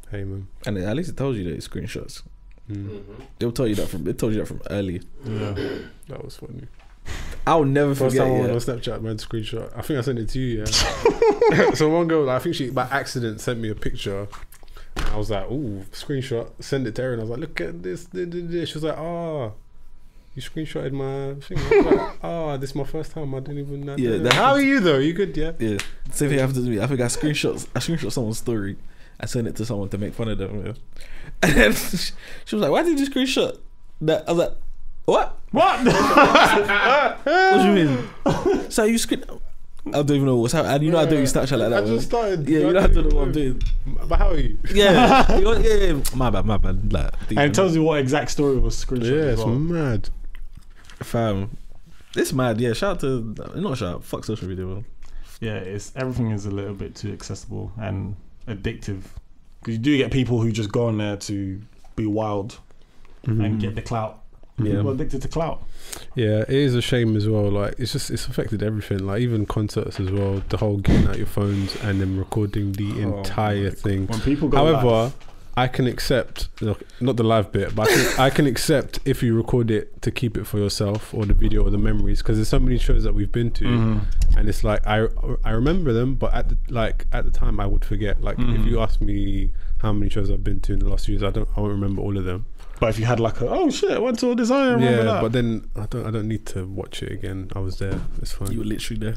hey man. And at least it tells you that it's screenshots. Mm. They'll tell you that from. It told you that from early. Yeah. That was funny. I'll never First forget. time I went Yeah. on Snapchat, man, screenshot. I think I sent it to you, yeah. So one girl, I think she by accident sent me a picture. And I was like, ooh, screenshot. Send it to her, and I was like, look at this. She was like, you screenshotted my thing. I was like, this is my first time. I didn't even know. Yeah, that How are you though? You good? Yeah. Yeah, same thing happened to me. I think I screenshot someone's story. I sent it to someone to make fun of them. Yeah. And then she was like, "Why did you screenshot that?" I was like, What? What? What do you mean? So you screen? I don't even know what's happening. You know I don't use Snapchat like that. I just started. Yeah, you know I don't know what I'm doing. But how are you? Yeah, yeah. My bad. Like, And it tells you what exact story was screenshot. Yeah, as it's well. mad. Fam, it's mad. Yeah, shout out to not shout out. Fuck social media, man. Yeah, everything is a little bit too accessible and addictive. Because you do get people who just go on there to be wild and get the clout. Yeah. People are addicted to clout. Yeah, it is a shame as well. Like it's affected everything. Like even concerts as well. The whole getting out your phones and then recording the entire thing. When people go However, live, I can accept, look, not the live bit, but I can accept if you record it to keep it for yourself or the video or the memories, because there's so many shows that we've been to, and it's like I remember them, but at the time I would forget. Like if you ask me how many shows I've been to in the last few years, I won't remember all of them. but if you had like I went to all this, I remember that. But then I don't need to watch it again. I was there. It's fine. You were literally there.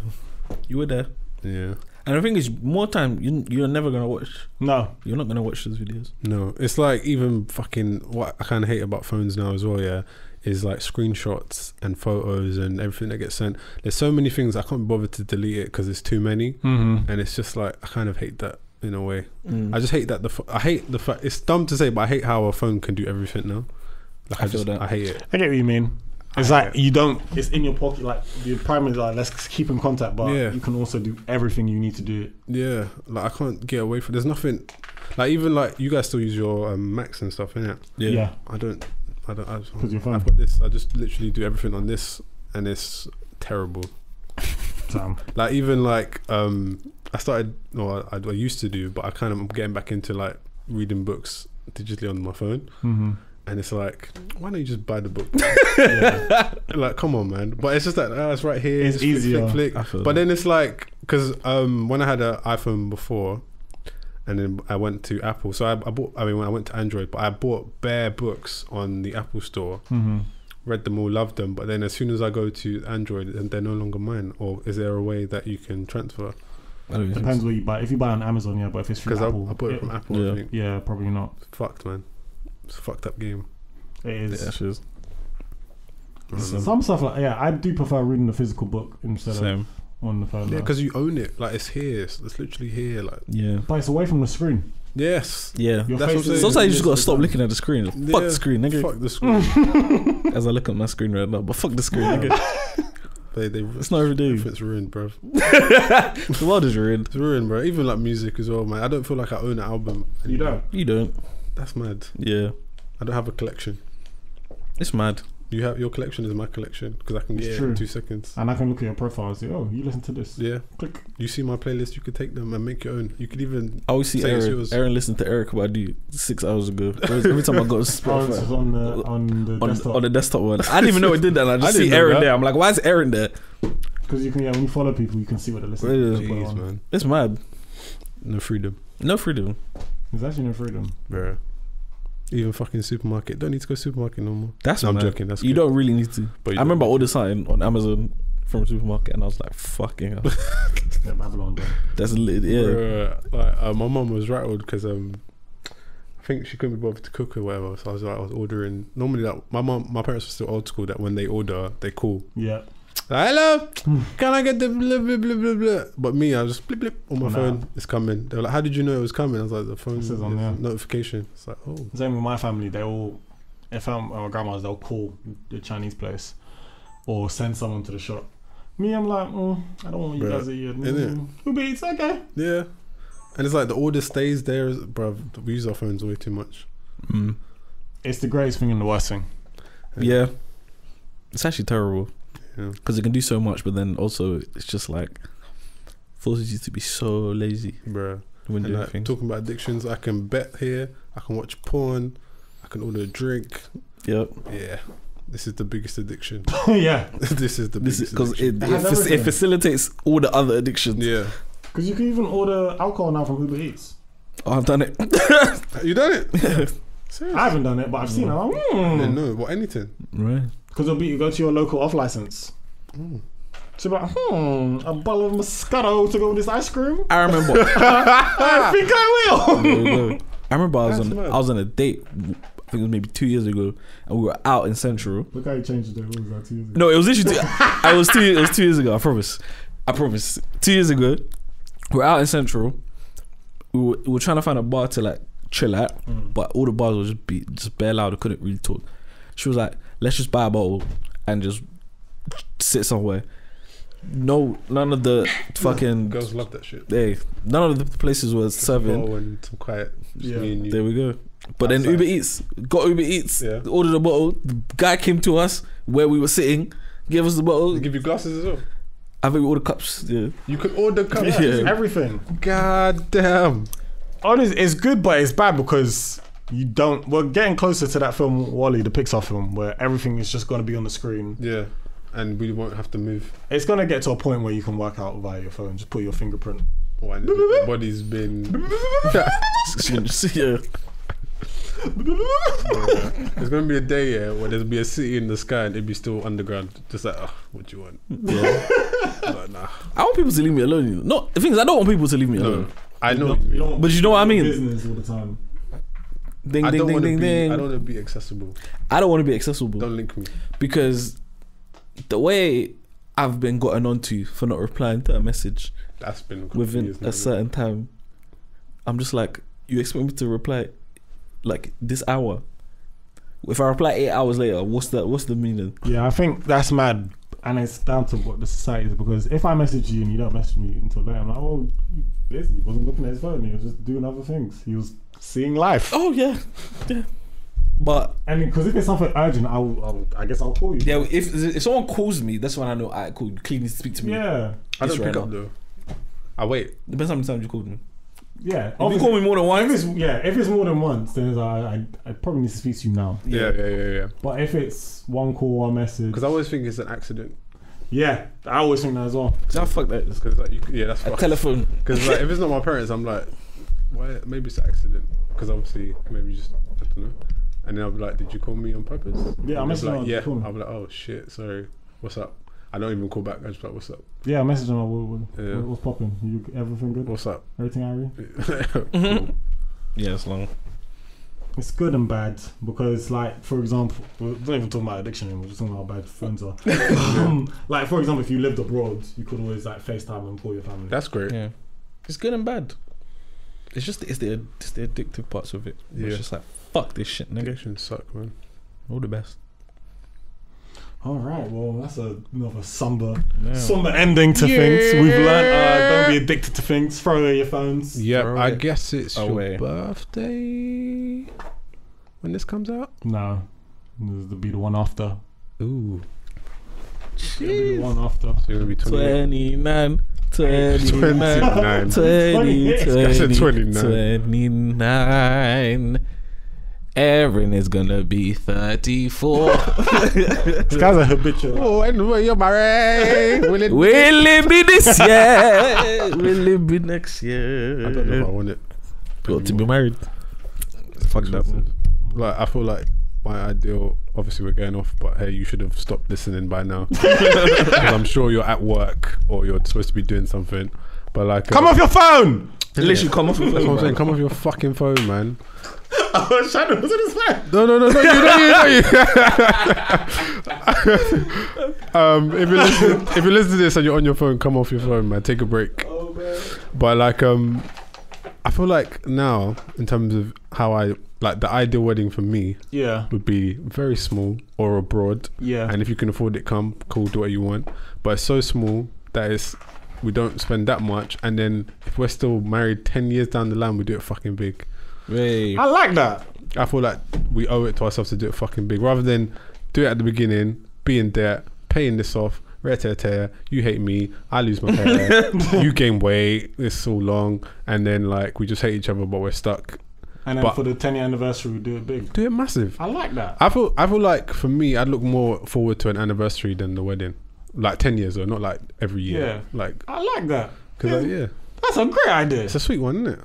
You were there. Yeah. And the thing is, more time you're never gonna watch. No, You're not gonna watch those videos. No, it's like even fucking what I kind of hate about phones now as well. Yeah, is like screenshots and photos and everything that gets sent. There's so many things I can't be bothered to delete it because it's too many, and it's just like I kind of hate that in a way. I just hate that I hate the fact. It's dumb to say, but I hate how a phone can do everything now. Like I feel that. I hate it. I get what you mean. It's like you don't. It's in your pocket. Like the primary, like let's keep in contact, but you can also do everything you need to do. Yeah, like I can't get away from. There's nothing. Like even like you guys still use your Macs and stuff, innit? Yeah. I don't. Because your phone. I've got this. I just literally do everything on this, and it's terrible. Damn. Like even like I started, or I used to do, but I kind of am getting back into like reading books digitally on my phone. And it's like, why don't you just buy the book? Like, come on, man. But it's just that it's right here. It's just easier. Flick. But then it's like, because when I had an iPhone before, and then I went to Apple. So when I went to Android, but I bought bare books on the Apple store. Read them all, loved them. But then as soon as I go to Android, they're no longer mine. Or is there a way that you can transfer? Depends where you buy. If you buy on Amazon, yeah. But if it's from Apple, I bought it from Apple. I think. Yeah, probably not. It's fucked, man. It's a fucked up game. It is. Yeah, it is. Some stuff like I do prefer reading the physical book instead of on the phone. Yeah, because you own it. Like it's here. It's literally here. Like but it's away from the screen. yes. Yeah. Your That's face what I'm saying. Sometimes you just gotta stop looking at the screen. Fuck Yeah, the screen, nigga. Fuck the screen. As I look at my screen right now, but fuck the screen, nigga. It's not every day. It's ruined, bro. The world is ruined. It's ruined, bro. Even like music as well, man. I don't feel like I own an album. You don't. You don't. That's mad. Yeah. I don't have a collection. It's mad. You have your collection is my collection because I can get it in 2 seconds. And I can look at your profile and say, oh, you listen to this. Yeah. Click. You see my playlist. You could take them and make your own. You could even. I always see say it's Aaron. yours. Aaron listened to Eric Badu 6 hours ago. Every time I go to Oh, it's Spotify. on the desktop. On the desktop one. I didn't even know it did that. And I just I didn't see know Aaron that. there. I'm like, why is Aaron there? Because you can, when you follow people, you can see what they're listening to. Yeah. Jeez, man. It's mad. No freedom, No freedom. There's actually no freedom. bro. Even fucking supermarket. Don't need to go supermarket no more. That's No, I'm mad. joking. That's You good. don't really need to. But I remember I ordered something on Amazon from a supermarket and I was like, fucking hell. Yeah, Babylon. Though. That's lit. Yeah. Bruh, like, my mum was rattled because I think she couldn't be bothered to cook or whatever. So I was ordering. Normally, that my parents were still old school. That when they order, they call. Yeah. Like, hello, can I get the blah blah blah blah blah? But me, I was just blip blip on my Nah. phone. It's coming. They were like, how did you know it was coming? I was like, the phone It says on is there. notification. It's like, oh, Same with my family. They all, if I'm at my grandma's, they'll call the Chinese place or send someone to the shop. Me, I'm like, I don't want you Bruh, guys to eat. innit? Uber Eats, okay. yeah. And it's like the order stays there, bruv. We use our phones way too much. Mm. It's the greatest thing and the worst thing. Yeah. It's actually terrible. Yeah. Because it can do so much, but then also it's just like forces you to be so lazy Bruh. when And doing like, things. talking about addictions, I can bet here. I can watch porn. I can order a drink. Yep. Yeah. This is the biggest addiction. Yeah. This is the This biggest is because addiction. It has it everything. facilitates all the other addictions. Yeah. Because you can even order alcohol now from Uber Eats. Oh, I've done it. You done it? Seriously? I haven't done it, but I've seen it. I'm like, Yeah, no, what anything. Right. Because it'll be, you go to your local off license. So you're like, a bottle of Moscato to go with this ice cream? I remember. I think I will. I remember I That's mad. was on a date I think it was maybe 2 years ago, and we were out in Central. Look how you changed it. What was that, 2 years ago? No, it was literally. It was 2 years ago. I promise. 2 years ago, we were out in Central. We were trying to find a bar to like chill at, but all the bars were just bare loud. I couldn't really talk. She was like, "Let's just buy a bottle and just sit somewhere." No, none of the fucking girls love that shit. Hey, none of the places were serving. And some quiet. Yeah. Me and you. There we go. But then Outside. Uber Eats, got Uber Eats, Yeah. ordered a bottle. The guy came to us where we were sitting, gave us the bottle. They give you glasses as well. I think we ordered cups. Yeah. You could order cups. Yeah. Everything. God damn. Honestly, it's good, but it's bad because you don't. We're getting closer to that film, Wall-E, the Pixar film, where everything is just going to be on the screen. Yeah. And we won't have to move. It's going to get to a point where you can work out via your phone. Just put your fingerprint. And the body's been. Yeah. There's gonna be a day where there'll be a city in the sky and it'll be still underground. Just like, what do you want? Yeah. Like, nah. I want people to leave me alone. You know? No, the thing is, I don't want people to leave me alone. No. I know. You don't But you know what I mean? Business all the time. Ding, I ding, don't ding, want to ding, be. ding. I don't want to be accessible. I don't want to be accessible Don't link me. because the way I've been gotten onto for not replying to a message That's been a couple within years now, a certain time, I'm just like, you expect me to reply like this hour? If I reply 8 hours later, what's the meaning? Yeah, I think that's mad. And it's down to what the society is, because if I message you and you don't message me until later, I'm like, oh, he's busy. He wasn't looking at his phone. He was just doing other things. He was seeing life. Oh yeah. But And because if it's something urgent, I guess I'll call you. yeah, if someone calls me, that's when I know. Alright, cool. You clearly need to speak to me. Yeah. I don't It's right pick up now. though. I wait. Depends how many times you called me. Yeah. If you call me more than once, If it's more than once, then it's I probably need to speak to you now. Yeah. But if it's one call, one message, Because I always think it's an accident. yeah, I always think that as well. oh, fuck that. Because like, that's A fucked. telephone. Because like, if it's not my parents, I'm like, why? Maybe it's an accident. Because obviously, maybe just I don't know. And then I'll be like, did you call me on purpose? Yeah, I And they'll be messaged like, him, yeah. call me. I'll be like, oh shit, sorry. What's up? I don't even call back. I just like, what's up? Yeah, I messaged him. Yeah. What's popping? You everything good? What's up? Everything Harry? Cool. Yeah, it's long. It's good and bad because, like, for example, we're not even talking about addiction anymore. We're just talking about how bad phones are. Like, for example, if you lived abroad, you could always like FaceTime and call your family. That's great. Yeah, it's good and bad. It's the addictive parts of it. Yeah. It's just like, fuck this shit, nigga. Addictions suck, man. All the best. All right, well, that's another somber Yeah. ending to things. We've learned don't be addicted to things. Throw away your phones. Yeah, Throw I it guess it's away. your birthday when this comes out. No, this will be the one after. Ooh, It'll be the one after. so you're gonna be 28. 29, 29. I said 29. 29. Aaron is gonna be 34. This guy's a habitual. Oh, anyway, you're married. Will it? Will it be this year? Will it be next year? I don't know if I want it. Got to be married. Fuck that, man. Like, I feel like my ideal. Obviously, we're going off, but hey, you should have stopped listening by now. Because I'm sure you're at work or you're supposed to be doing something. But like, Come off your phone! Literally, come off your That's phone. what I'm saying. bro. Come off your fucking phone, man. Oh, Shannon was in his phone. No, not you. If you listen to this and you're on your phone, come off your phone, man. Take a break. Oh man. But like, I feel like now, in terms of how I like the ideal wedding for me Yeah. would be very small or abroad. Yeah. And if you can afford it, come, cool, do what you want. But it's so small that we don't spend that much. And then if we're still married 10 years down the line, we do it fucking big. Hey. I like that. I feel like we owe it to ourselves to do it fucking big, rather than do it at the beginning, be in debt, paying this off, you hate me, I lose my hair, you gain weight, it's so long, and then like we just hate each other, but we're stuck. And then But- for the 10-year anniversary, we do it big. Do it massive. I like that. I feel like for me, I'd look more forward to an anniversary than the wedding, like 10 years though, not like every year. Yeah. Like, I like that. because yeah, That's a great idea. it's a sweet one, isn't it?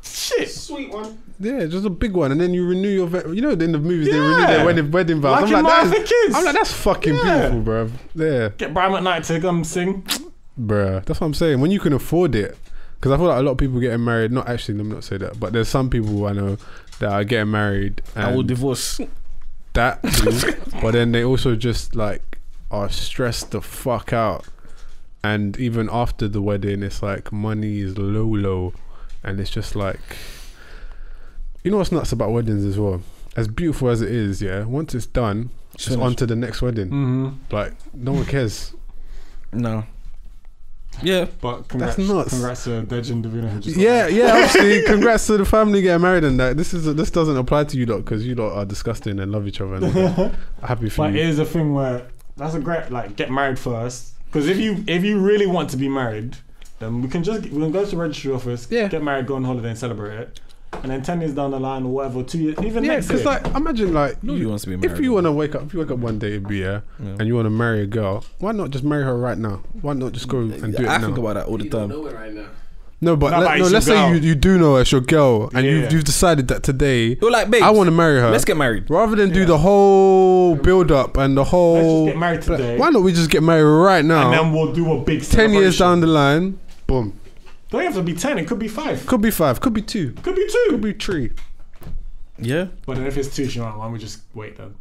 Shit. Sweet one. Yeah, just a big one, and then you renew your, in the movies they renew Yeah. their wedding vows. Like in that Martha Kids. I'm like, that's fucking Yeah. beautiful, bruv. Yeah, Get Brian McKnight to come sing. bruh. That's what I'm saying. When you can afford it, because I feel like a lot of people getting married. Not actually, let me not say that, but there's some people I know that are getting married I will and divorce. that too, but then they also just like are stressed the fuck out, and even after the wedding it's like money is low, and it's just like, you know what's nuts about weddings as well, as beautiful as it is, yeah, once it's done it's on to the next wedding. Like no one cares. No. Yeah. But congrats, That's nuts. Congrats to Dej and Davina who just got Yeah, married. yeah. Obviously, congrats to the family getting married and that. This doesn't apply to you lot because you lot are disgusting and love each other. And happy for But you. it is a thing where that's a great, like, get married first. Because if you really want to be married, then we can go to the registry office, get married, go on holiday and celebrate it. And then 10 years down the line or whatever, 2 years, even Yeah, next year. because like imagine like Nobody wants to be married. if you want to wake up one day, and you want to marry a girl, why not just marry her right now? Why not just go and do it I now? think about that all the You don't time. know it right now. No, but No, but it's let's your say girl. you do know her, it's your girl, and Yeah. you've decided that today You're like, babe, I want to marry her. let's get married. Rather than do the whole build up and the whole. Let's just get married today. Why not we just get married right now? And then we'll do a big 10 years celebration. down the line, boom. Don't have to be 10, it could be 5. Could be 5, could be 2, Could be 2. could be 3. Yeah. But then if it's 2, you know, why don't we just wait then?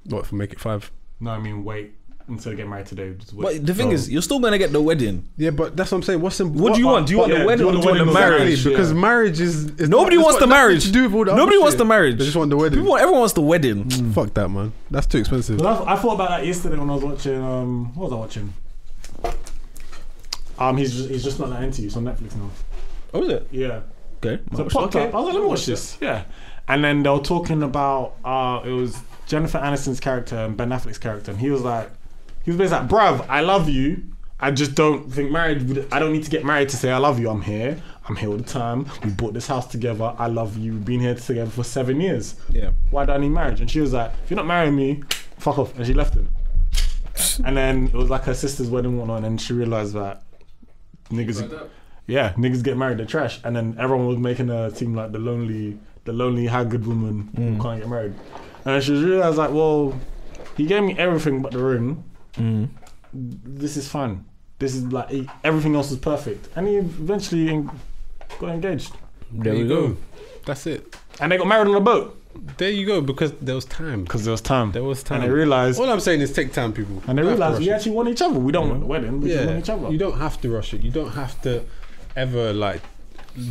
What, if we make it 5? No, I mean wait until they get married today. Just wait. But the thing is, you're still gonna get the wedding. Yeah, but that's what I'm saying. What's What do you want? Do you want the wedding or do you want the marriage? Because marriage is Nobody it's wants got the nothing marriage. to do with all the other Nobody wants shit. the marriage. They just want the wedding. Everyone wants the wedding. Fuck that, man. That's too expensive. But I thought about that yesterday when I was watching. What was I watching? He's just not that into you. It's on Netflix now. Oh, is it? Yeah. Okay. So it popped up. I was like, let me watch this. Yeah. And then they were talking about it was Jennifer Aniston's character and Ben Affleck's character, and he was basically like, bruv, I love you. I just don't think I don't need to get married to say I love you. I'm here all the time. We bought this house together. I love you. We've been here together for 7 years. Yeah. Why do I need marriage? And she was like, if you're not marrying me, fuck off. And she left him. And then it was like her sister's wedding and whatnot, and she realised that niggas get married, they're trash. And then everyone was making her seem like the lonely haggard woman who can't get married. And then she realised like, well, he gave me everything but the ring. This is fine. This is like everything else is perfect. And he eventually got engaged. There you go. That's it. And they got married on a boat. There you go, because there was time. Because there was time. There was time. And they realised. All I'm saying is take time, people. And they You don't have realised to we rush actually want each other. We don't want the wedding. We just want each other. You don't have to rush it. You don't have to ever like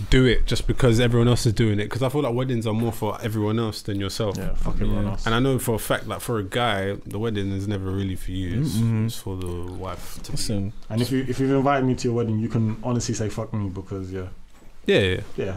do it just because everyone else is doing it. Because I feel like weddings are more for everyone else than yourself. Yeah, fuck everyone else. And I know for a fact, like for a guy, the wedding is never really for you. It's for the wife. Listen. And if you've invited me to your wedding, you can honestly say fuck me because Yeah.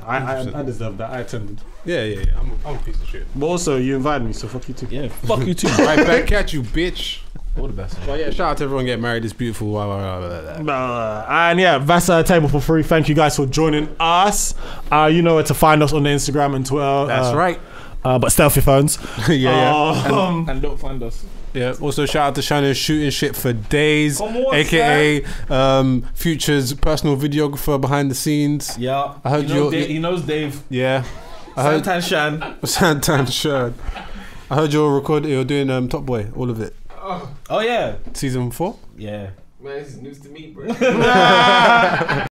I deserve that. I attended. Yeah. I'm a piece of shit. But also you invited me, so fuck you too. Yeah. Fuck you too. Right back at you, bitch. All the best. But yeah, shout out to everyone getting married. It's beautiful. And yeah, that's our table for free. Thank you guys for joining us. You know where to find us on the Instagram and Twitter. That's right. But stealthy phones. Yeah. And don't find us. Yeah. Also, shout out to Shannon shooting shit for days, Come on, aka Future's personal videographer behind the scenes. Yeah. I heard he knows Dave. Yeah. I heard Santan Shan. Santan Sherd. I heard you're doing Top Boy, all of it. Oh yeah. Season 4. Yeah. Man, this is news to me, bro.